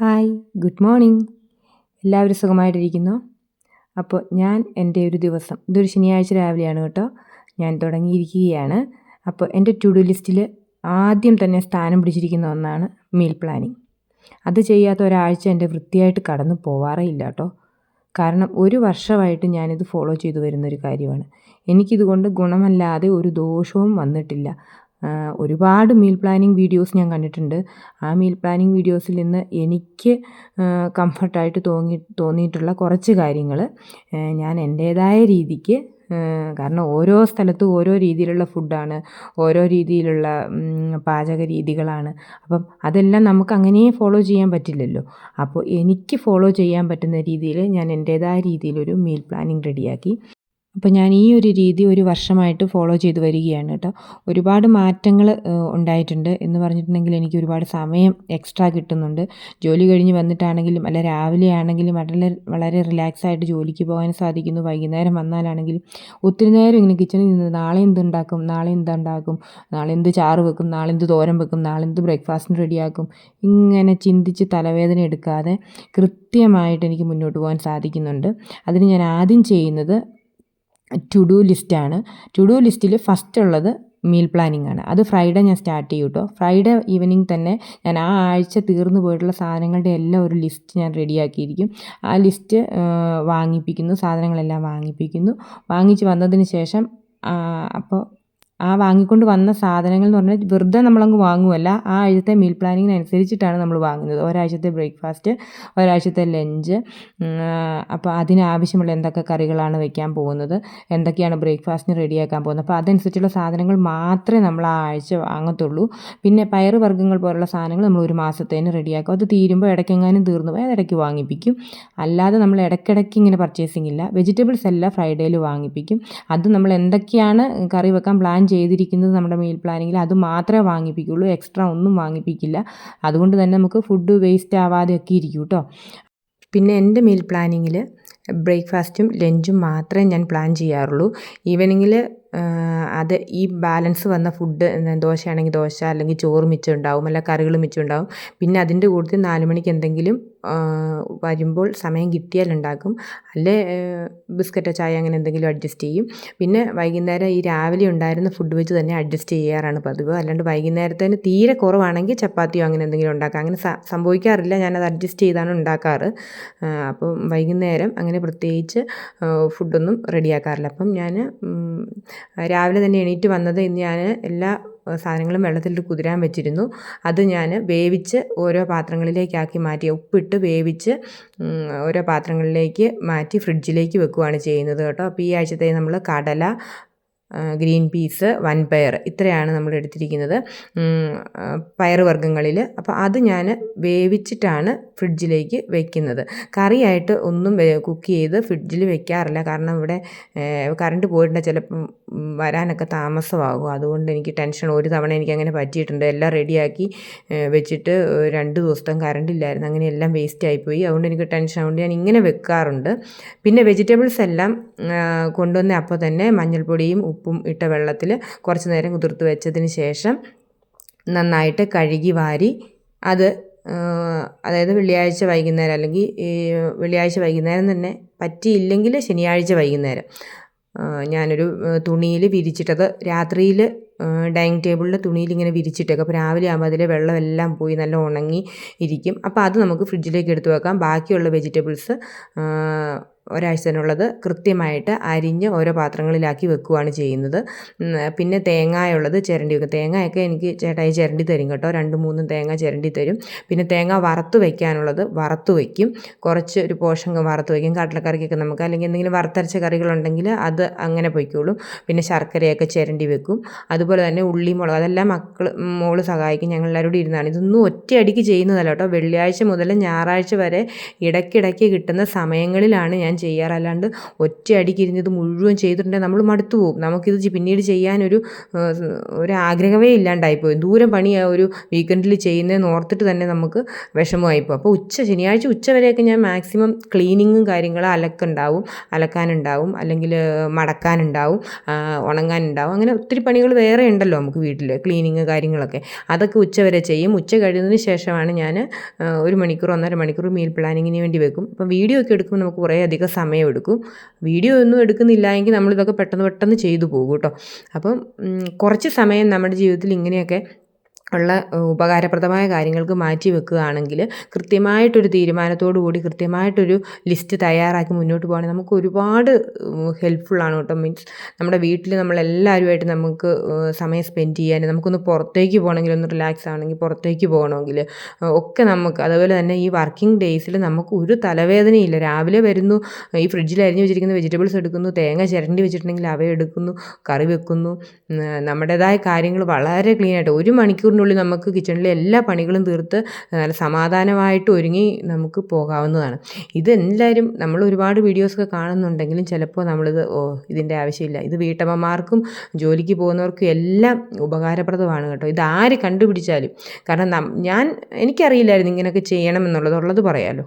Hi, good morning. എല്ലാവരും സുഖമായിട്ടിരിക്കുന്നോ? അപ്പോൾ ഞാൻ എൻ്റെ ഒരു ദിവസം ഇതൊരു ശനിയാഴ്ച രാവിലെയാണ് കേട്ടോ, ഞാൻ തുടങ്ങിയിരിക്കുകയാണ്. അപ്പോൾ എൻ്റെ ടു ഡു ലിസ്റ്റിൽ ആദ്യം തന്നെ സ്ഥാനം പിടിച്ചിരിക്കുന്ന ഒന്നാണ് മീൽ പ്ലാനിങ്. അത് ചെയ്യാത്ത ഒരാഴ്ച എൻ്റെ വൃത്തിയായിട്ട് കടന്നു പോവാറേ ഇല്ല കേട്ടോ. കാരണം ഒരു വർഷമായിട്ട് ഞാനിത് ഫോളോ ചെയ്തു വരുന്നൊരു കാര്യമാണ്. എനിക്കിതുകൊണ്ട് ഗുണമല്ലാതെ ഒരു ദോഷവും വന്നിട്ടില്ല. ഒരുപാട് മീൽ പ്ലാനിങ് വീഡിയോസ് ഞാൻ കണ്ടിട്ടുണ്ട്. ആ മീൽ പ്ലാനിങ് വീഡിയോസിൽ നിന്ന് എനിക്ക് കംഫർട്ടായിട്ട് തോന്നിയിട്ടുള്ള കുറച്ച് കാര്യങ്ങൾ ഞാൻ എൻ്റേതായ രീതിക്ക്, കാരണം ഓരോ സ്ഥലത്തും ഓരോ രീതിയിലുള്ള ഫുഡാണ്, ഓരോ രീതിയിലുള്ള പാചക രീതികളാണ്. അപ്പം അതെല്ലാം നമുക്ക് അങ്ങനെ ഫോളോ ചെയ്യാൻ പറ്റില്ലല്ലോ. അപ്പോൾ എനിക്ക് ഫോളോ ചെയ്യാൻ പറ്റുന്ന രീതിയിൽ ഞാൻ എൻ്റേതായ രീതിയിലൊരു മീൽ പ്ലാനിങ് റെഡിയാക്കി. അപ്പോൾ ഞാൻ ഈ ഒരു രീതി ഒരു വർഷമായിട്ട് ഫോളോ ചെയ്ത് വരികയാണ് കേട്ടോ. ഒരുപാട് മാറ്റങ്ങൾ ഉണ്ടായിട്ടുണ്ട് എന്ന് പറഞ്ഞിട്ടുണ്ടെങ്കിൽ എനിക്ക് ഒരുപാട് സമയം എക്സ്ട്രാ കിട്ടുന്നുണ്ട്. ജോലി കഴിഞ്ഞ് വന്നിട്ടാണെങ്കിലും അല്ല രാവിലെ ആണെങ്കിലും വളരെ റിലാക്സ് ആയിട്ട് ജോലിക്ക് പോകാൻ സാധിക്കുന്നു. വൈകുന്നേരം വന്നാലാണെങ്കിലും ഒത്തിരി നേരം ഇങ്ങനെ കിച്ചണിൽ നിന്ന് നാളെ എന്തുണ്ടാക്കും, നാളെ എന്ത് ചാറ് വെക്കും, നാളെ എന്ത് തോരൻ വെക്കും, നാളെ എന്ത് ബ്രേക്ക്ഫാസ്റ്റിന് റെഡിയാക്കും, ഇങ്ങനെ ചിന്തിച്ച് തലവേദന എടുക്കാതെ കൃത്യമായിട്ട് എനിക്ക് മുന്നോട്ട് പോകാൻ സാധിക്കുന്നുണ്ട്. അതിന് ഞാൻ ആദ്യം ചെയ്യുന്നത് ടു ഡു ലിസ്റ്റാണ്. ടു ഡു ലിസ്റ്റിൽ ഫസ്റ്റ് ഉള്ളത് മീൽ പ്ലാനിങ് ആണ്. അത് ഫ്രൈഡേ ഞാൻ സ്റ്റാർട്ട് ചെയ്യും കേട്ടോ. ഫ്രൈഡേ ഈവനിങ് തന്നെ ഞാൻ ആ ആഴ്ച തീർന്നു പോയിട്ടുള്ള സാധനങ്ങളുടെ എല്ലാം ഒരു ലിസ്റ്റ് ഞാൻ റെഡിയാക്കിയിരിക്കും. ആ ലിസ്റ്റ് സാധനങ്ങളെല്ലാം വാങ്ങിച്ച് വന്നതിന് ശേഷം അപ്പോൾ ആ വാങ്ങിക്കൊണ്ട് വന്ന സാധനങ്ങൾ എന്ന് പറഞ്ഞാൽ വെറുതെ നമ്മളങ്ങ് വാങ്ങുമല്ല, ആ ആഴ്ചത്തെ മീൽ പ്ലാനിങ്ങിനനുസരിച്ചിട്ടാണ് നമ്മൾ വാങ്ങുന്നത്. ഒരാഴ്ചത്തെ ബ്രേക്ക്ഫാസ്റ്റ്, ഒരാഴ്ചത്തെ ലഞ്ച്, അപ്പോൾ അതിനാവശ്യമുള്ള എന്തൊക്കെ കറികളാണ് വെക്കാൻ പോകുന്നത്, എന്തൊക്കെയാണ് ബ്രേക്ക്ഫാസ്റ്റിന് റെഡിയാക്കാൻ പോകുന്നത്, അപ്പോൾ അതനുസരിച്ചുള്ള സാധനങ്ങൾ മാത്രമേ നമ്മൾ ആ ആഴ്ച വാങ്ങത്തുള്ളൂ. പിന്നെ പയറുവർഗ്ഗങ്ങൾ പോലുള്ള സാധനങ്ങൾ നമ്മൾ ഒരു മാസത്തേന് റെഡിയാക്കും. അത് തീരുമ്പോൾ ഇടയ്ക്കെങ്ങാനും തീർന്നു പോയി ഇടയ്ക്ക് വാങ്ങിപ്പിക്കും. അല്ലാതെ നമ്മൾ ഇടയ്ക്കിടയ്ക്ക് ഇങ്ങനെ പർച്ചേസിങ് ഇല്ല. വെജിറ്റബിൾസ് എല്ലാം ഫ്രൈഡേയിൽ വാങ്ങിപ്പിക്കും. അത് നമ്മൾ എന്തൊക്കെയാണ് കറി വെക്കാൻ പ്ലാൻ ചെയ്തിരിക്കുന്നത് നമ്മുടെ മീൽ പ്ലാനിങ്ങിൽ അത് മാത്രമേ വാങ്ങിപ്പിക്കുകയുള്ളൂ. എക്സ്ട്രാ ഒന്നും വാങ്ങിപ്പിക്കില്ല. അതുകൊണ്ട് തന്നെ നമുക്ക് ഫുഡ് വേസ്റ്റ് ആവാതെയൊക്കെ ഇരിക്കും കേട്ടോ. പിന്നെ എൻ്റെ മീൽ പ്ലാനിങ്ങിൽ ബ്രേക്ക്ഫാസ്റ്റും ലഞ്ചും മാത്രമേ ഞാൻ പ്ലാൻ ചെയ്യാറുള്ളൂ. ഈവനിങ്ങിൽ അത് ഈ ബാലൻസ് വന്ന ഫുഡ്, ദോശയാണെങ്കിൽ ദോശ, അല്ലെങ്കിൽ ചോറ് മിച്ചം ഉണ്ടാവും, അല്ല കറികൾ മിച്ചം ഉണ്ടാവും. പിന്നെ അതിൻ്റെ കൂട്ടത്തിൽ 4 മണിക്ക് എന്തെങ്കിലും വരുമ്പോൾ സമയം കിട്ടിയാൽ ഉണ്ടാക്കും, അല്ലെ ബിസ്ക്കറ്റോ ചായ അങ്ങനെ എന്തെങ്കിലും അഡ്ജസ്റ്റ് ചെയ്യും. പിന്നെ വൈകുന്നേരം ഈ രാവിലെ ഉണ്ടായിരുന്ന ഫുഡ് വെച്ച് തന്നെ അഡ്ജസ്റ്റ് ചെയ്യാറാണ് പതിവ്. അല്ലാണ്ട് വൈകുന്നേരത്തേന് തീരെ കുറവാണെങ്കിൽ ചപ്പാത്തിയോ അങ്ങനെ എന്തെങ്കിലും ഉണ്ടാക്കാം. അങ്ങനെ സംഭവിക്കാറില്ല, ഞാനത് അഡ്ജസ്റ്റ് ചെയ്താണ് ഉണ്ടാക്കാറ്. അപ്പം വൈകുന്നേരം അങ്ങനെ പ്രത്യേകിച്ച് ഫുഡൊന്നും റെഡിയാക്കാറില്ല. അപ്പം ഞാൻ രാവിലെ തന്നെ എണീറ്റ് വന്നത് ഇന്ന് ഞാൻ എല്ലാ സാധനങ്ങളും വെള്ളത്തിൽ കുതിരാൻ വെച്ചിരുന്നു. അത് ഞാൻ വേവിച്ച് ഓരോ പാത്രങ്ങളിലേക്കാക്കി മാറ്റി, ഉപ്പിട്ട് വേവിച്ച് ഓരോ പാത്രങ്ങളിലേക്ക് മാറ്റി ഫ്രിഡ്ജിലേക്ക് വെക്കുകയാണ് ചെയ്യുന്നത് കേട്ടോ. അപ്പോൾ ഈ ആഴ്ചത്തെ നമ്മൾ കടല, ഗ്രീൻ പീസ്, വൻപയർ, ഇത്രയാണ് നമ്മൾ എടുത്തിരിക്കുന്നത് പയറുവർഗ്ഗങ്ങളിൽ. അപ്പോൾ അത് ഞാൻ വേവിച്ചിട്ടാണ് ഫ്രിഡ്ജിലേക്ക് വെക്കുന്നത്. കറിയായിട്ട് ഒന്നും കുക്ക് ചെയ്ത് ഫ്രിഡ്ജിൽ വെക്കാറില്ല. കാരണം ഇവിടെ കറണ്ട് പോയിട്ടുണ്ട്, ചിലപ്പം വരാനൊക്കെ താമസമാകും. അതുകൊണ്ട് എനിക്ക് ടെൻഷൻ. ഒരു തവണ എനിക്കങ്ങനെ പറ്റിയിട്ടുണ്ട്. എല്ലാം റെഡിയാക്കി വെച്ചിട്ട് 2 ദിവസത്തെ കറണ്ട് ഇല്ലായിരുന്നു. അങ്ങനെ എല്ലാം വേസ്റ്റ് ആയിപ്പോയി. അതുകൊണ്ട് എനിക്ക് ടെൻഷൻ. അതുകൊണ്ട് ഞാൻ ഇങ്ങനെ വെക്കാറുണ്ട്. പിന്നെ വെജിറ്റബിൾസ് എല്ലാം കൊണ്ടുവന്ന അപ്പോൾ തന്നെ മഞ്ഞൾപ്പൊടിയും ഉപ്പും ഇട്ട വെള്ളത്തിൽ കുറച്ച് നേരം കുതിർത്ത് വെച്ചതിന് ശേഷം നന്നായിട്ട് കഴുകി വാരി അത്, അതായത് വെള്ളിയാഴ്ച വൈകുന്നേരം, അല്ലെങ്കിൽ വെള്ളിയാഴ്ച വൈകുന്നേരം തന്നെ, പറ്റിയില്ലെങ്കിൽ ശനിയാഴ്ച വൈകുന്നേരം ഞാനൊരു തുണിയിൽ വിരിച്ചിട്ടത് രാത്രിയിൽ ഡൈനിങ് ടേബിളിൽ തുണിയിൽ ഇങ്ങനെ വിരിച്ചിട്ടേക്കും. അപ്പോൾ രാവിലെ ആകുമ്പോൾ അതിലെ വെള്ളമെല്ലാം പോയി നല്ല ഉണങ്ങി ഇരിക്കും. അപ്പോൾ അത് നമുക്ക് ഫ്രിഡ്ജിലേക്ക് എടുത്ത് വെക്കാം. ബാക്കിയുള്ള വെജിറ്റബിൾസ് ഒരാഴ്ചത്തിനുള്ളത് കൃത്യമായിട്ട് അരിഞ്ഞ് ഓരോ പാത്രങ്ങളിലാക്കി വെക്കുകയാണ് ചെയ്യുന്നത്. പിന്നെ തേങ്ങയുള്ളത് ചിരണ്ടി വെക്കും. തേങ്ങയൊക്കെ എനിക്ക് ചേട്ടായി ചിരണ്ടി തരും കേട്ടോ. 2-3 തേങ്ങ ചിരണ്ടി തരും. പിന്നെ തേങ്ങ വറുത്ത് വയ്ക്കാനുള്ളത് വറുത്ത് വയ്ക്കും. കുറച്ച് ഒരു പോർഷൻ വറുത്ത് വയ്ക്കും. കടലക്കറിക്കൊക്കെ നമുക്ക്, അല്ലെങ്കിൽ എന്തെങ്കിലും വറുത്തരച്ച കറികളുണ്ടെങ്കിൽ അത് അങ്ങനെ പൊയ്ക്കോളും. പിന്നെ ശർക്കരയൊക്കെ ചിരണ്ടി വെക്കും. അതുപോലെ തന്നെ ഉള്ളി, മുളക്, അതെല്ലാം മോള് സഹായിക്കും. ഞങ്ങളെല്ലാവരും കൂടി ഇരുന്നാണ്. ഇതൊന്നും ഒറ്റയടിക്ക് ചെയ്യുന്നതല്ല കേട്ടോ. വെള്ളിയാഴ്ച മുതൽ ഞായറാഴ്ച വരെ ഇടയ്ക്കിടയ്ക്ക് കിട്ടുന്ന സമയങ്ങളിലാണ് ഞാൻ ചെയ്യാറ്. അല്ലാണ്ട് ഒറ്റയടിക്ക് ഇരുന്നത് മുഴുവൻ ചെയ്തിട്ടുണ്ടെങ്കിൽ നമ്മൾ മടുത്തു പോകും. നമുക്കിത് പിന്നീട് ചെയ്യാനൊരു ആഗ്രഹമേ ഇല്ലാണ്ടായിപ്പോയി. ദൂരം പണിയാണ് ഒരു വീക്കെൻഡിൽ ചെയ്യുന്നതെന്ന് ഓർത്തിട്ട് തന്നെ നമുക്ക് വിഷമമായിപ്പോയി. അപ്പോൾ ശനിയാഴ്ച ഉച്ച വരെയൊക്കെ ഞാൻ മാക്സിമം ക്ലീനിങ്ങും കാര്യങ്ങളും, അലക്കാനുണ്ടാവും, അല്ലെങ്കിൽ മടക്കാനുണ്ടാവും, ഉണങ്ങാനുണ്ടാവും, അങ്ങനെ ഒത്തിരി പണികൾ വേറെ വേറെ ഉണ്ടല്ലോ നമുക്ക് വീട്ടിൽ ക്ലീനിങ് കാര്യങ്ങളൊക്കെ, അതൊക്കെ ഉച്ചവരെ ചെയ്യും. ഉച്ച കഴിയുന്നതിന് ശേഷമാണ് ഞാൻ 1 മണിക്കൂർ 1.5 മണിക്കൂർ മീൽ പ്ലാനിങ്ങിന് വേണ്ടി വെക്കും. അപ്പം വീഡിയോ ഒക്കെ എടുക്കുമ്പോൾ നമുക്ക് കുറേ അധികം സമയം എടുക്കും. വീഡിയോ ഒന്നും എടുക്കുന്നില്ല എങ്കിൽ നമ്മളിതൊക്കെ പെട്ടെന്ന് ചെയ്തു പോകും കേട്ടോ. അപ്പം കുറച്ച് സമയം നമ്മുടെ ജീവിതത്തിൽ ഇങ്ങനെയൊക്കെ ഉള്ള ഉപകാരപ്രദമായ കാര്യങ്ങൾക്ക് മാറ്റി വെക്കുകയാണെങ്കിൽ, കൃത്യമായിട്ടൊരു തീരുമാനത്തോടു കൂടി കൃത്യമായിട്ടൊരു ലിസ്റ്റ് തയ്യാറാക്കി മുന്നോട്ട് പോകുകയാണെങ്കിൽ നമുക്ക് ഒരുപാട് ഹെൽപ്ഫുള്ളാണ് കേട്ടോ. മീൻസ് നമ്മുടെ വീട്ടിൽ നമ്മളെല്ലാവരുമായിട്ട് നമുക്ക് സമയം സ്പെൻഡ് ചെയ്യാൻ, നമുക്കൊന്ന് പുറത്തേക്ക് പോകണമെങ്കിൽ, ഒന്ന് റിലാക്സ് ആവണമെങ്കിൽ, പുറത്തേക്ക് പോകണമെങ്കിൽ ഒക്കെ നമുക്ക്, അതുപോലെ തന്നെ ഈ വർക്കിംഗ് ഡേയ്സിൽ നമുക്ക് ഒരു തലവേദനയില്ല. രാവിലെ വരുന്നു, ഈ ഫ്രിഡ്ജിൽ അരിഞ്ഞ് വെച്ചിരിക്കുന്ന വെജിറ്റബിൾസ് എടുക്കുന്നു, തേങ്ങ ചിരണ്ടി വെച്ചിട്ടുണ്ടെങ്കിൽ അവ എടുക്കുന്നു, കറി വെക്കുന്നു, നമ്മുടേതായ കാര്യങ്ങൾ വളരെ ക്ലീനായിട്ട് 1 മണിക്കൂറിനുള്ളിൽ നമുക്ക് കിച്ചണിലെ എല്ലാ പണികളും തീർത്ത് നല്ല സമാധാനമായിട്ട് ഒരുങ്ങി നമുക്ക് പോകാവുന്നതാണ്. ഇതെല്ലാവരും നമ്മൾ ഒരുപാട് വീഡിയോസൊക്കെ കാണുന്നുണ്ടെങ്കിലും ചിലപ്പോൾ നമ്മളിത് ഇതിൻ്റെ ആവശ്യമില്ല, ഇത് വീട്ടമ്മമാർക്കും ജോലിക്ക് പോകുന്നവർക്കും എല്ലാം ഉപകാരപ്രദമാണ് കേട്ടോ. ഇതാര് കണ്ടുപിടിച്ചാലും, കാരണം എനിക്കറിയില്ലായിരുന്നു ഇങ്ങനെയൊക്കെ ചെയ്യണം എന്നുള്ളത് പറയാമല്ലോ.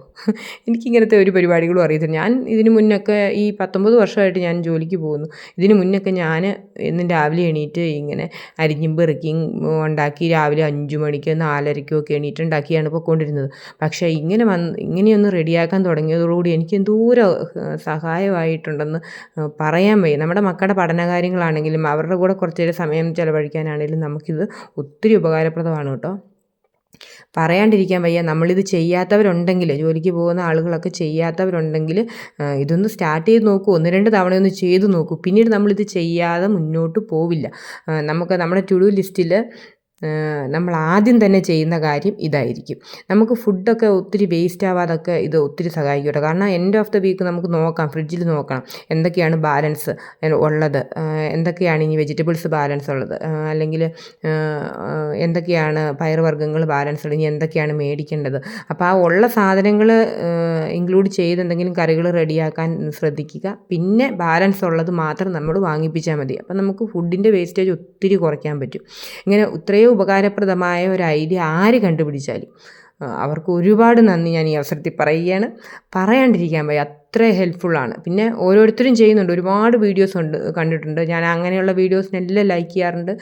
എനിക്കിങ്ങനത്തെ ഒരു പരിപാടികളും അറിയത്തില്ല. ഞാൻ ഇതിന് മുന്നൊക്കെ ഈ 19 വർഷമായിട്ട് ഞാൻ ജോലിക്ക് പോകുന്നു. ഇതിന് മുന്നൊക്കെ ഞാൻ എന്നും രാവിലെ എണീറ്റ് ഇങ്ങനെ അരിഞ്ഞും പെറുക്കിയും ഉണ്ടാക്കി രാവിലെ 5 മണിക്ക് 4:30 ഒക്കെ എണീറ്റുണ്ടാക്കിയാണ് പോയിക്കൊണ്ടിരുന്നത്. പക്ഷേ ഇങ്ങനെയൊന്ന് റെഡിയാക്കാൻ തുടങ്ങിയതോടുകൂടി എനിക്ക് എന്തോരം സഹായമായിട്ടുണ്ടെന്ന് പറയാൻ വയ്യ. നമ്മുടെ മക്കളുടെ പഠനകാര്യങ്ങളാണെങ്കിലും അവരുടെ കൂടെ കുറച്ചേരം സമയം ചിലവഴിക്കാനാണെങ്കിലും നമുക്കിത് ഒത്തിരി ഉപകാരപ്രദമാണ് കേട്ടോ. പറയാണ്ടിരിക്കാൻ വയ്യ. നമ്മളിത് ചെയ്യാത്തവരുണ്ടെങ്കിൽ, ജോലിക്ക് പോകുന്ന ആളുകളൊക്കെ ചെയ്യാത്തവരുണ്ടെങ്കിൽ ഇതൊന്ന് സ്റ്റാർട്ട് ചെയ്ത് നോക്കൂ. 1-2 തവണയൊന്ന് ചെയ്ത് നോക്കൂ. പിന്നീട് നമ്മളിത് ചെയ്യാതെ മുന്നോട്ട് പോവില്ല. നമുക്ക് നമ്മുടെ ടു ഡു ലിസ്റ്റിൽ നമ്മൾ ആദ്യം തന്നെ ചെയ്യുന്ന കാര്യം ഇതായിരിക്കും. നമുക്ക് ഫുഡൊക്കെ ഒത്തിരി വേസ്റ്റ് ആവാതൊക്കെ ഇത് ഒത്തിരി സഹായിക്കും കേട്ടോ. കാരണം എൻഡ് ഓഫ് ദ വീക്ക് നമുക്ക് നോക്കാം, ഫ്രിഡ്ജിൽ നോക്കണം എന്തൊക്കെയാണ് ബാലൻസ് ഉള്ളത്, എന്തൊക്കെയാണ് ഇനി വെജിറ്റബിൾസ് ബാലൻസ് ഉള്ളത്, അല്ലെങ്കിൽ എന്തൊക്കെയാണ് പയറുവർഗ്ഗങ്ങൾ ബാലൻസ് ഉള്ളത്, ഇനി എന്തൊക്കെയാണ് മേടിക്കേണ്ടത്. അപ്പോൾ ആ ഉള്ള സാധനങ്ങൾ ഇൻക്ലൂഡ് ചെയ്ത് എന്തെങ്കിലും കറികൾ റെഡിയാക്കാൻ ശ്രദ്ധിക്കുക. പിന്നെ ബാലൻസ് ഉള്ളത് മാത്രം നമ്മൾ വാങ്ങിപ്പിച്ചാൽ മതി. അപ്പം നമുക്ക് ഫുഡിൻ്റെ വേസ്റ്റേജ് ഒത്തിരി കുറയ്ക്കാൻ പറ്റും. ഇങ്ങനെ ഇത്രയും ഉപകാരപ്രദമായ ഒരു ഐഡിയ ആര് കണ്ടുപിടിച്ചാലും അവർക്ക് ഒരുപാട് നന്ദി ഞാൻ ഈ അവസരത്തിൽ പറയുകയാണ്. പറയാണ്ടിരിക്കാൻ വയ്യ, അത്ര ഹെൽപ്ഫുള്ളാണ്. പിന്നെ ഓരോരുത്തരും ചെയ്യുന്നുണ്ട്, ഒരുപാട് വീഡിയോസ് കണ്ടിട്ടുണ്ട് ഞാൻ. അങ്ങനെയുള്ള വീഡിയോസിനെല്ലാം ലൈക്ക് ചെയ്യാറുണ്ട്.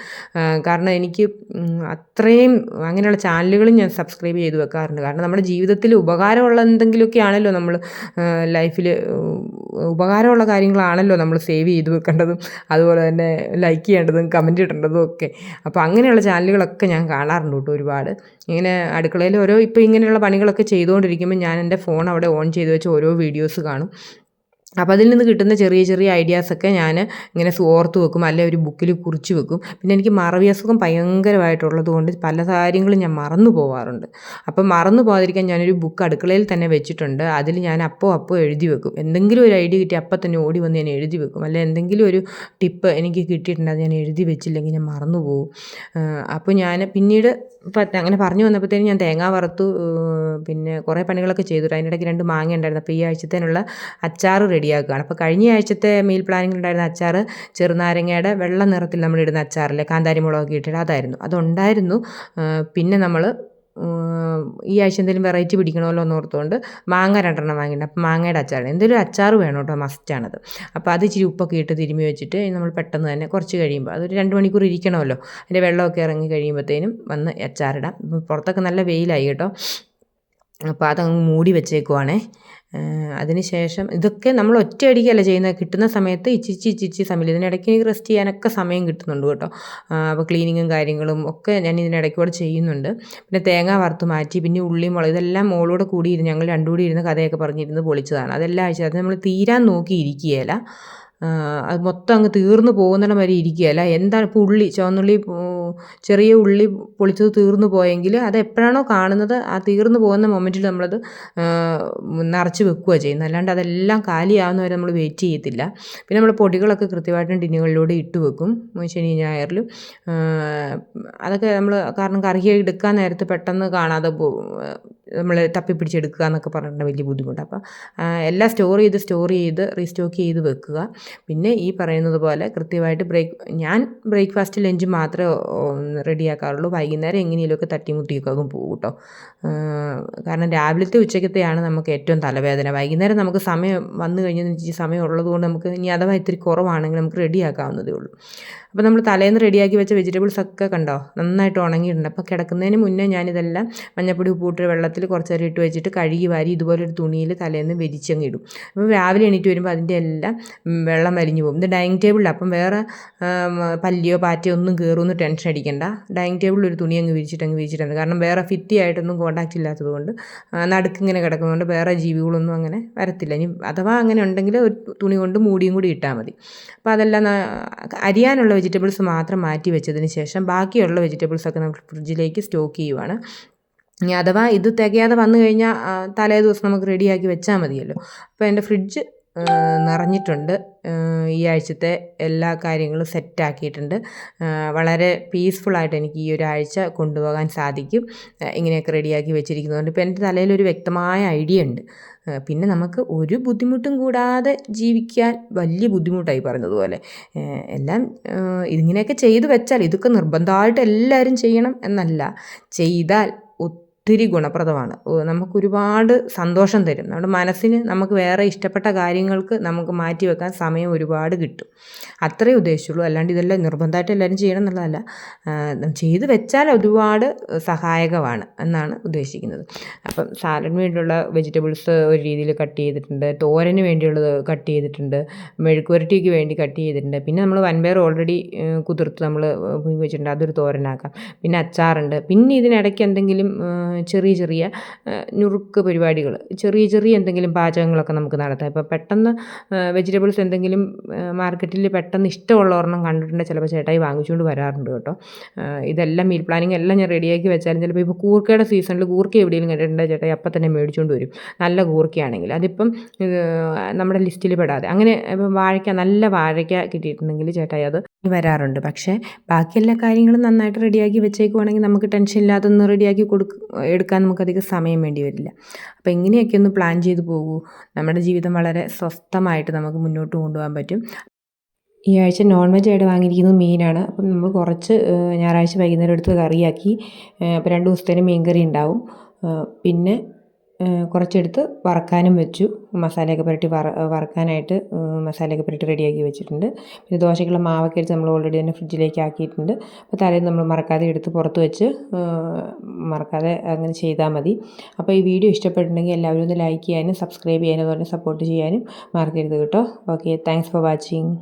കാരണം എനിക്ക് അത്രയും അങ്ങനെയുള്ള ചാനലുകളും ഞാൻ സബ്സ്ക്രൈബ് ചെയ്ത് വെക്കാറുണ്ട്. കാരണം നമ്മുടെ ജീവിതത്തിൽ ഉപകാരമുള്ള എന്തെങ്കിലുമൊക്കെ ആണല്ലോ നമ്മൾ ലൈഫിൽ ഉപകാരമുള്ള കാര്യങ്ങളാണല്ലോ നമ്മൾ സേവ് ചെയ്ത് വെക്കേണ്ടതും അതുപോലെ തന്നെ ലൈക്ക് ചെയ്യേണ്ടതും കമൻറ്റ് ഇടേണ്ടതും ഒക്കെ. അപ്പോൾ അങ്ങനെയുള്ള ചാനലുകളൊക്കെ ഞാൻ കാണാറുണ്ട് കേട്ടോ ഒരുപാട്. ഇങ്ങനെ അടുക്കളയിൽ ഇപ്പോൾ ഇങ്ങനെയുള്ള പണികളൊക്കെ ചെയ്തുകൊണ്ടിരിക്കുമ്പോൾ ഞാൻ എൻ്റെ ഫോൺ അവിടെ ഓൺ ചെയ്ത് വെച്ച് ഓരോ വീഡിയോസ് കാണും. അപ്പോൾ അതിൽ നിന്ന് കിട്ടുന്ന ചെറിയ ഐഡിയാസൊക്കെ ഞാൻ ഇങ്ങനെ ഓർത്ത് വെക്കും, അല്ലെങ്കിൽ ഒരു ബുക്കിൽ കുറിച്ച് വെക്കും. പിന്നെ എനിക്ക് മറവി അസുഖം ഭയങ്കരമായിട്ടുള്ളത് കൊണ്ട് പല കാര്യങ്ങളും ഞാൻ മറന്നു പോകാറുണ്ട്. അപ്പം മറന്നു പോകാതിരിക്കാൻ ഞാനൊരു ബുക്ക് അടുക്കളയിൽ തന്നെ വെച്ചിട്ടുണ്ട്. അതിൽ ഞാൻ അപ്പോൾ എഴുതി വെക്കും. എന്തെങ്കിലും ഒരു ഐഡിയ കിട്ടി അപ്പം തന്നെ ഓടി വന്ന് ഞാൻ എഴുതി വെക്കും. അല്ലെങ്കിൽ എന്തെങ്കിലും ഒരു ടിപ്പ് എനിക്ക് കിട്ടിയിട്ടുണ്ട്, അത് ഞാൻ എഴുതി വെച്ചില്ലെങ്കിൽ ഞാൻ മറന്നു പോകും. അപ്പോൾ ഞാൻ പിന്നീട് അങ്ങനെ പറഞ്ഞു വന്നപ്പോഴത്തേനും ഞാൻ തേങ്ങ വറുത്തു, പിന്നെ കുറേ പണികളൊക്കെ ചെയ്തു. അതിനിടയ്ക്ക് 2 മാങ്ങ ഉണ്ടായിരുന്നു. അപ്പോൾ ഈ ആഴ്ചത്തേനുള്ള അച്ചാർ റെഡിയാക്കുകയാണ്. അപ്പോൾ കഴിഞ്ഞ ആഴ്ചത്തെ മീൽ പ്ലാനിങ്ങിലുണ്ടായിരുന്ന അച്ചാർ ചെറുനാരങ്ങയുടെ വെള്ള നിറത്തിൽ നമ്മളിടുന്ന അച്ചാറില്ലേ, കാന്താരി മുളകൊക്കെ ഇട്ടിട്ട് അതായിരുന്നു, അതുണ്ടായിരുന്നു. പിന്നെ നമ്മൾ ഈ ആഴ്ച എന്തെങ്കിലും വെറൈറ്റി പിടിക്കണമല്ലോ എന്ന് ഓർത്തുകൊണ്ട് മാങ്ങ 2 വാങ്ങിയിട്ടുണ്ട്. അപ്പോൾ മാങ്ങയുടെ അച്ചാർ, എന്തെങ്കിലും അച്ചാർ വേണം കേട്ടോ, മസ്റ്റാണത്. അപ്പോൾ അത് ഇച്ചിരി ഉപ്പൊക്കെ ഇട്ട് തിരുമ്മി വെച്ചിട്ട് നമ്മൾ പെട്ടെന്ന് തന്നെ കുറച്ച് കഴിയുമ്പോൾ അതൊരു 2 മണിക്കൂർ ഇരിക്കണമല്ലോ, അതിൻ്റെ വെള്ളമൊക്കെ ഇറങ്ങി കഴിയുമ്പോഴത്തേനും വന്ന് അച്ചാറിടാം. പുറത്തൊക്കെ നല്ല വെയിലായി കേട്ടോ. അപ്പോൾ അതങ്ങ് മൂടി വെച്ചേക്കുവാണേ. അതിന് ശേഷം ഇതൊക്കെ നമ്മൾ ഒറ്റയടിക്കല്ല ചെയ്യുന്നത്, കിട്ടുന്ന സമയത്ത് ഇച്ചിരി സമയം, ഇതിനിടയ്ക്ക് എനിക്ക് റെസ്റ്റ് ചെയ്യാനൊക്കെ സമയം കിട്ടുന്നുണ്ട് കേട്ടോ. അപ്പോൾ ക്ലീനിങ്ങും കാര്യങ്ങളും ഒക്കെ ഞാൻ ഇതിനിടയ്ക്കൂടെ ചെയ്യുന്നുണ്ട്. പിന്നെ തേങ്ങ വറുത്ത് മാറ്റി, പിന്നെ ഉള്ളിയും മുളക് ഇതെല്ലാം മോളോടെ കൂടിയിരുന്ന് ഞങ്ങൾ രണ്ടും കൂടി ഇരുന്ന് കഥയൊക്കെ പറഞ്ഞിരുന്ന് പൊളിച്ചതാണ്. അതെല്ലാം ആഴ്ച അത് നമ്മൾ തീരാൻ നോക്കിയിരിക്കുകയില്ല, അത് മൊത്തം അങ്ങ് തീർന്നു പോകുന്നിടം വരെ ഇരിക്കുകയല്ല. എന്താണ് ഇപ്പോൾ ചുവന്നുള്ളി ചെറിയ ഉള്ളി പൊളിച്ചത് തീർന്നു പോയെങ്കിൽ അത് എപ്പോഴാണോ കാണുന്നത് ആ തീർന്നു പോകുന്ന മൊമെൻറ്റിൽ നമ്മളത് നിറച്ച് വെക്കുക ചെയ്യുന്നത്. അല്ലാണ്ട് അതെല്ലാം കാലിയാവുന്നവരെ നമ്മൾ വെയിറ്റ് ചെയ്യത്തില്ല. പിന്നെ നമ്മൾ പൊടികളൊക്കെ കൃത്യമായിട്ടും ടിന്നുകളിലൂടെ ഇട്ട് വെക്കും ശനി ഞായറിലും. അതൊക്കെ നമ്മൾ കാരണം കറി എടുക്കാൻ നേരത്ത് പെട്ടെന്ന് കാണാതെ നമ്മൾ തപ്പിപ്പിടിച്ചെടുക്കുക എന്നൊക്കെ പറഞ്ഞിട്ട് വലിയ ബുദ്ധിമുട്ടാണ്. അപ്പോൾ എല്ലാം സ്റ്റോർ ചെയ്ത് റീസ്റ്റോക്ക് ചെയ്ത് വെക്കുക. പിന്നെ ഈ പറയുന്നത് പോലെ കൃത്യമായിട്ട് ഞാൻ ബ്രേക്ക്ഫാസ്റ്റ് ലഞ്ച് മാത്രമേ റെഡിയാക്കാറുള്ളൂ. വൈകുന്നേരം എങ്ങനെയെങ്കിലുമൊക്കെ തട്ടിമുട്ടിയൊക്കെ അങ്ങ് പോകും കേട്ടോ. കാരണം രാവിലത്തെ ഉച്ചക്കത്തെയാണ് നമുക്ക് ഏറ്റവും തലവേദന. വൈകുന്നേരം നമുക്ക് സമയം വന്നു കഴിഞ്ഞെന്ന് വെച്ചാൽ സമയം ഉള്ളതുകൊണ്ട് നമുക്ക് ഇനി അഥവാ ഇത്തിരി കുറവാണെങ്കിൽ നമുക്ക് റെഡിയാക്കാവുന്നതേ ഉള്ളൂ. അപ്പോൾ നമ്മൾ തലേന്ന് റെഡിയാക്കി വെച്ച വെജിറ്റബിൾസൊക്കെ കണ്ടോ നന്നായിട്ട് ഉണങ്ങിയിട്ടുണ്ട്. അപ്പോൾ കിടക്കുന്നതിന് മുന്നേ ഞാനിതെല്ലാം മഞ്ഞപ്പൊടി ഉപ്പിട്ട് വെള്ളത്തിൽ കുറച്ച് നേരം ഇട്ട് വെച്ചിട്ട് കഴുകി വാരി ഇതുപോലൊരു തുണിയിൽ തലേന്ന് വിരിച്ചങ്ങ് ഇടും. അപ്പോൾ രാവിലെ എണീറ്റ് വരുമ്പോൾ അതിൻ്റെ എല്ലാം വെള്ളം വലിഞ്ഞു പോകും. ഇത് ഡൈനിങ് ടേബിളിൽ, അപ്പം വേറെ പല്ലിയോ പാറ്റയോ ഒന്നും കയറുമെന്ന് ടെൻഷൻ അടിക്കേണ്ട. ഡൈനിങ് ടേബിളിൽ ഒരു തുണി അങ്ങ് വിരിച്ചിട്ടുണ്ട്. കാരണം വേറെ ഫിറ്റിയായിട്ടൊന്നും കോൺടാക്റ്റ് ഇല്ലാത്തതുകൊണ്ട് നടുക്കിങ്ങനെ കിടക്കുന്നതുകൊണ്ട് വേറെ ജീവികളൊന്നും അങ്ങനെ വരത്തില്ല. ഇനി അഥവാ അങ്ങനെ ഉണ്ടെങ്കിൽ ഒരു തുണി കൊണ്ട് മൂടിയും കൂടി ഇട്ടാൽ മതി. അപ്പോൾ അതെല്ലാം അരിയാനുള്ള വെജിറ്റബിൾസ് മാത്രം മാറ്റി വെച്ചതിന് ശേഷം ബാക്കിയുള്ള വെജിറ്റബിൾസൊക്കെ നമ്മൾ ഫ്രിഡ്ജിലേക്ക് സ്റ്റോക്ക് ചെയ്യുവാണ്. ഇനി അഥവാ ഇത് തികയാതെ വന്നു കഴിഞ്ഞാൽ തലേ ദിവസം നമുക്ക് റെഡിയാക്കി വെച്ചാൽ മതിയല്ലോ. അപ്പോൾ എൻ്റെ ഫ്രിഡ്ജ് നിറഞ്ഞിട്ടുണ്ട്. ഈ ആഴ്ചത്തെ എല്ലാ കാര്യങ്ങളും സെറ്റാക്കിയിട്ടുണ്ട്. വളരെ പീസ്ഫുള്ളായിട്ട് എനിക്ക് ഈ ഒരാഴ്ച കൊണ്ടുപോകാൻ സാധിക്കും ഇങ്ങനെയൊക്കെ റെഡിയാക്കി വെച്ചിരിക്കുന്നതുകൊണ്ട്. ഇപ്പോൾ എൻ്റെ തലയിലൊരു വ്യക്തമായ ഐഡിയ ഉണ്ട്. പിന്നെ നമുക്ക് ഒരു ബുദ്ധിമുട്ടും കൂടാതെ ജീവിക്കാൻ വലിയ ബുദ്ധിമുട്ടായി പറഞ്ഞതുപോലെ. എല്ലാം ഇങ്ങനെയൊക്കെ ചെയ്തു വെച്ചാൽ, ഇതൊക്കെ നിർബന്ധമായിട്ട് എല്ലാവരും ചെയ്യണം എന്നല്ല, ചെയ്താൽ ഒത്തിരി ഗുണപ്രദമാണ്. നമുക്കൊരുപാട് സന്തോഷം തരും. നമ്മുടെ മനസ്സിന് നമുക്ക് വേറെ ഇഷ്ടപ്പെട്ട കാര്യങ്ങൾക്ക് നമുക്ക് മാറ്റി വെക്കാൻ സമയം ഒരുപാട് കിട്ടും. അത്രയേ ഉദ്ദേശിച്ചുള്ളൂ. അല്ലാണ്ട് ഇതെല്ലാം നിർബന്ധമായിട്ട് എല്ലാവരും ചെയ്യണം എന്നുള്ളതല്ല. ചെയ്ത് വെച്ചാൽ ഒരുപാട് സഹായകമാണ് എന്നാണ് ഉദ്ദേശിക്കുന്നത്. അപ്പം സാലഡിന് വേണ്ടിയുള്ള വെജിറ്റബിൾസ് ഒരു രീതിയിൽ കട്ട് ചെയ്തിട്ടുണ്ട്. തോരന് വേണ്ടിയുള്ളത് കട്ട് ചെയ്തിട്ടുണ്ട്. മെഴുക്കുവരട്ടിക്ക് വേണ്ടി കട്ട് ചെയ്തിട്ടുണ്ട്. പിന്നെ നമ്മൾ വൻപയർ ഓൾറെഡി കുതിർത്ത് നമ്മൾ പുഴുങ്ങി വെച്ചിട്ടുണ്ട്, അതൊരു തോരനാക്കാം. പിന്നെ അച്ചാറുണ്ട്. പിന്നെ ഇതിനിടയ്ക്ക് എന്തെങ്കിലും ചെറിയ നുറുക്ക് പരിപാടികൾ, ചെറിയ എന്തെങ്കിലും പാചകങ്ങളൊക്കെ നമുക്ക് നടത്താം. ഇപ്പോൾ പെട്ടെന്ന് വെജിറ്റബിൾസ് എന്തെങ്കിലും മാർക്കറ്റിൽ പെട്ടെന്ന് ഇഷ്ടമുള്ള ഒരെണ്ണം കണ്ടിട്ടുണ്ടെങ്കിൽ ചിലപ്പോൾ ചേട്ടായി വാങ്ങിച്ചുകൊണ്ട് വരാറുണ്ട് കേട്ടോ. ഇതെല്ലാം മീൽ പ്ലാനിങ് എല്ലാം ഞാൻ റെഡിയാക്കി വെച്ചാലും ചിലപ്പോൾ ഇപ്പോൾ കൂർക്കയുടെ സീസണിൽ കൂർക്ക എവിടെയെങ്കിലും കണ്ടിട്ടുണ്ടെങ്കിൽ ചേട്ടായി അപ്പം തന്നെ മേടിച്ചുകൊണ്ട് വരും, നല്ല കൂർക്കയാണെങ്കിൽ. അതിപ്പം നമ്മുടെ ലിസ്റ്റിൽ പെടാതെ അങ്ങനെ ഇപ്പം നല്ല വാഴയ്ക്ക കിട്ടിയിട്ടുണ്ടെങ്കിൽ ചേട്ടായി അത് വരാറുണ്ട്. പക്ഷേ ബാക്കി എല്ലാ കാര്യങ്ങളും നന്നായിട്ട് റെഡിയാക്കി വെച്ചേക്കുവാണെങ്കിൽ നമുക്ക് ടെൻഷൻ ഇല്ലാതെ ഒന്ന് റെഡിയാക്കി എടുക്കാൻ നമുക്കധികം സമയം വേണ്ടി വരില്ല. അപ്പോൾ ഇങ്ങനെയൊക്കെ ഒന്ന് പ്ലാൻ ചെയ്ത് പോകൂ. നമ്മുടെ ജീവിതം വളരെ സ്വസ്ഥമായിട്ട് നമുക്ക് മുന്നോട്ട് കൊണ്ടുപോകാൻ പറ്റും. ഈ ആഴ്ച നോൺ വെജ് ആയിട്ട് വാങ്ങിയിരിക്കുന്നത് മീനാണ്. അപ്പം നമ്മൾ കുറച്ച് ഞായറാഴ്ച വൈകുന്നേരം എടുത്ത് കറിയാക്കി. അപ്പോൾ 2 ദിവസത്തേന് മീൻ കറി ഉണ്ടാവും. പിന്നെ കുറച്ചെടുത്ത് വറക്കാനും വെച്ചു. മസാലയൊക്കെ പുരട്ടി വറക്കാനായിട്ട് മസാലയൊക്കെ പുരട്ടി റെഡിയാക്കി വെച്ചിട്ടുണ്ട്. പിന്നെ ദോശയ്ക്കുള്ള മാവൊക്കെ എടുത്ത് നമ്മൾ ഓൾറെഡി തന്നെ ഫ്രിഡ്ജിലേക്ക് ആക്കിയിട്ടുണ്ട്. അപ്പോൾ തലേന്ന് നമ്മൾ മറക്കാതെ എടുത്ത് പുറത്ത് വെച്ച് മറക്കാതെ അങ്ങനെ ചെയ്താൽ മതി. അപ്പോൾ ഈ വീഡിയോ ഇഷ്ടപ്പെട്ടിട്ടുണ്ടെങ്കിൽ എല്ലാവരും ഒന്ന് ലൈക്ക് ചെയ്യാനും സബ്സ്ക്രൈബ് ചെയ്യാനും അതുപോലെ സപ്പോർട്ട് ചെയ്യാനും മറക്കരുത് കേട്ടോ. Okay, thanks for watching.